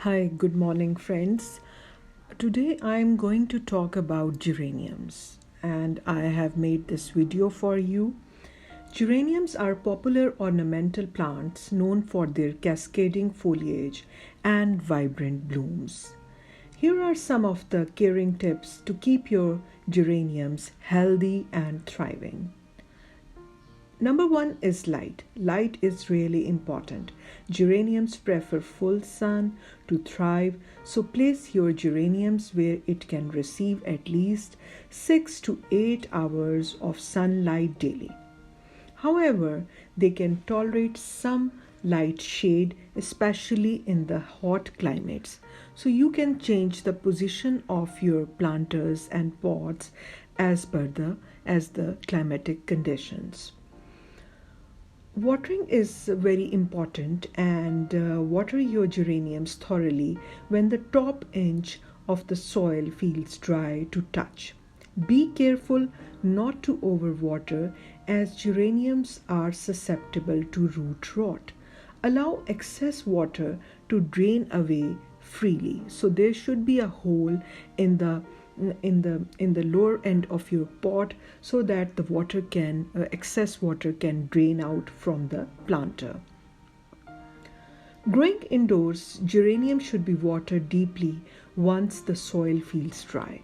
Hi, good morning, friends. Today I am going to talk about geraniums, and I have made this video for you. Geraniums are popular ornamental plants known for their cascading foliage and vibrant blooms. Here are some of the caring tips to keep your geraniums healthy and thriving. Number one is light. Light is really important. Geraniums prefer full sun to thrive, so place your geraniums where it can receive at least 6 to 8 hours of sunlight daily. However, they can tolerate some light shade, especially in the hot climates. So you can change the position of your planters and pots as the climatic conditions. Watering is very important, and water your geraniums thoroughly when the top inch of the soil feels dry to touch. Be careful not to overwater, as geraniums are susceptible to root rot. Allow excess water to drain away freely. So there should be a hole in the lower end of your pot so that the excess water can drain out from the planter. Growing indoors, geranium should be watered deeply once the soil feels dry.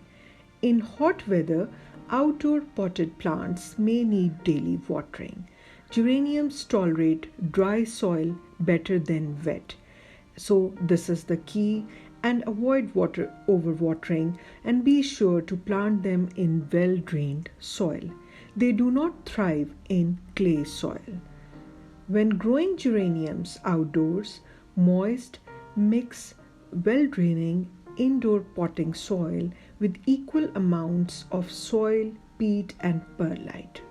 In hot weather, outdoor potted plants may need daily watering. Geraniums tolerate dry soil better than wet. So this is the key, and avoid overwatering, and be sure to plant them in well-drained soil. They do not thrive in clay soil. When growing geraniums outdoors, moist, mix well-draining indoor potting soil with equal amounts of soil, peat, and perlite.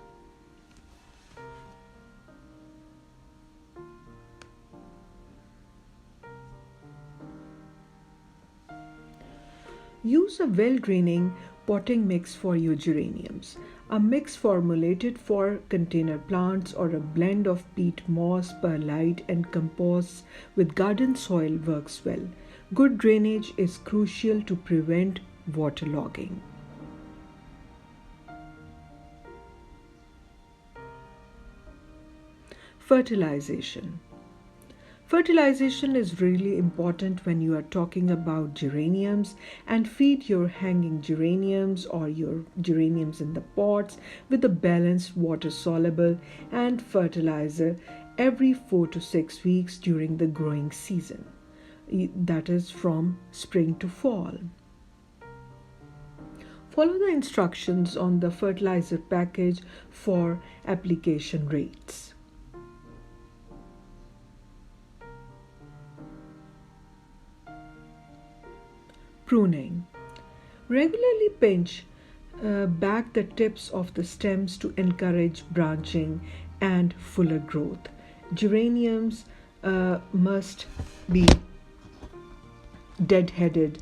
Use a well-draining potting mix for your geraniums. A mix formulated for container plants or a blend of peat moss, perlite, and compost with garden soil works well. Good drainage is crucial to prevent waterlogging. Fertilization. Fertilization is really important when you are talking about geraniums, and feed your hanging geraniums or your geraniums in the pots with a balanced water soluble and fertilizer every 4 to 6 weeks during the growing season. That is from spring to fall. Follow the instructions on the fertilizer package for application rates. Pruning. Regularly pinch back the tips of the stems to encourage branching and fuller growth. Geraniums must be dead-headed,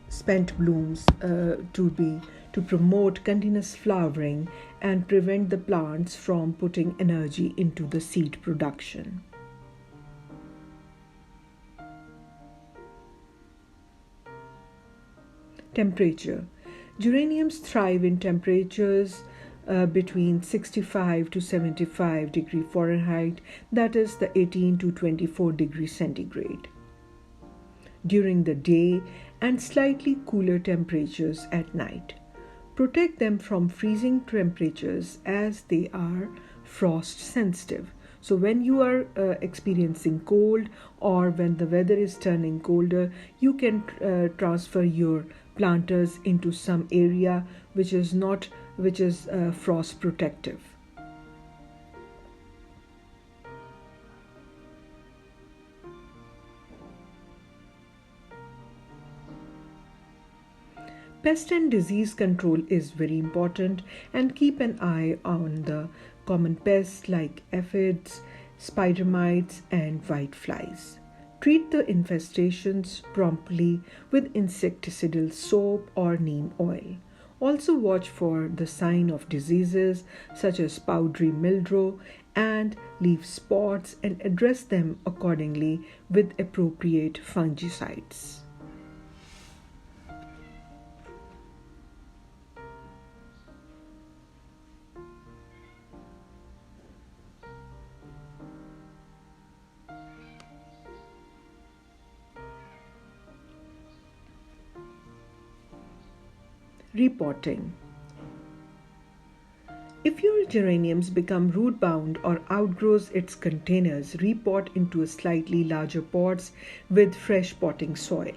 spent blooms to promote continuous flowering and prevent the plants from putting energy into the seed production. Temperature. Geraniums thrive in temperatures between 65 to 75 degree Fahrenheit, that is the 18 to 24 degree centigrade, during the day, and slightly cooler temperatures at night. Protect them from freezing temperatures as they are frost sensitive. So when you are experiencing cold, or when the weather is turning colder, you can transfer your planters into some area which is frost protective. Pest and disease control is very important, and keep an eye on the common pests like aphids, spider mites, and whiteflies. Treat the infestations promptly with insecticidal soap or neem oil. Also watch for the sign of diseases such as powdery mildew and leave spots and address them accordingly with appropriate fungicides. Repotting. If your geraniums become root bound or outgrows its containers, repot into slightly larger pots with fresh potting soil.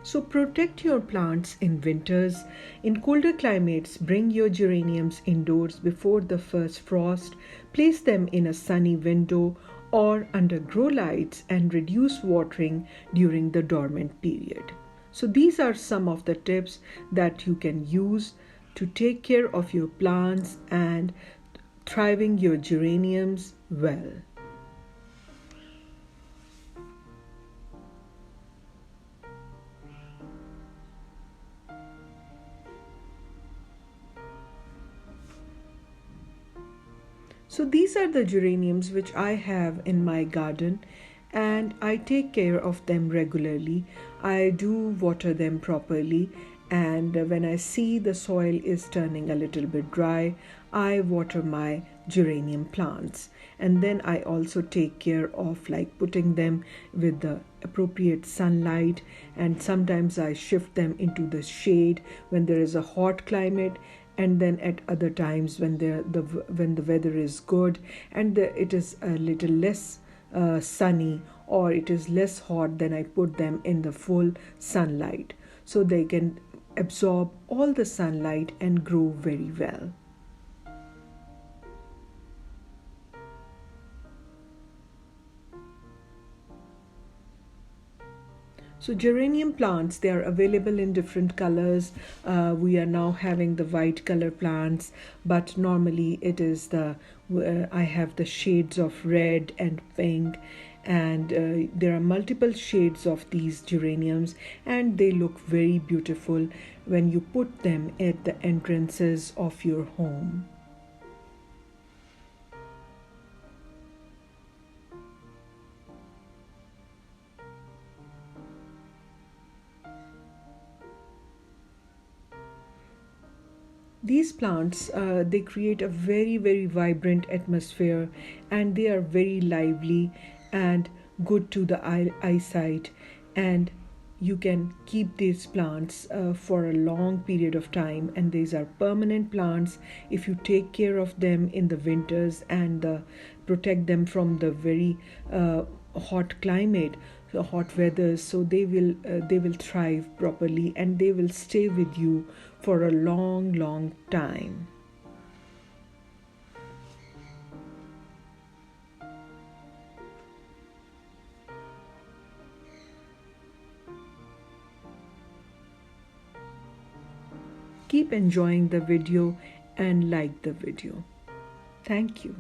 So protect your plants in winters. In colder climates, bring your geraniums indoors before the first frost. Place them in a sunny window or under grow lights and reduce watering during the dormant period. So these are some of the tips that you can use to take care of your plants and thriving your geraniums well. So these are the geraniums which I have in my garden, and I take care of them regularly. I do water them properly, and when I see the soil is turning a little bit dry, I water my geranium plants. And then I also take care of like putting them with the appropriate sunlight, and sometimes I shift them into the shade when there is a hot climate, and then at other times when when the weather is good and it is a little less sunny or it is less hot, then I put them in the full sunlight so they can absorb all the sunlight and grow very well. So geranium plants, they are available in different colors. We are now having the white color plants, but normally it is I have the shades of red and pink, and there are multiple shades of these geraniums, and they look very beautiful when you put them at the entrances of your home. These plants, they create a very vibrant atmosphere, and they are very lively and good to the eyesight, and you can keep these plants for a long period of time, and these are permanent plants if you take care of them in the winters and protect them from the very hot climate, the hot weather, so they will thrive properly and they will stay with you for a long time. Keep enjoying the video and like the video. Thank you.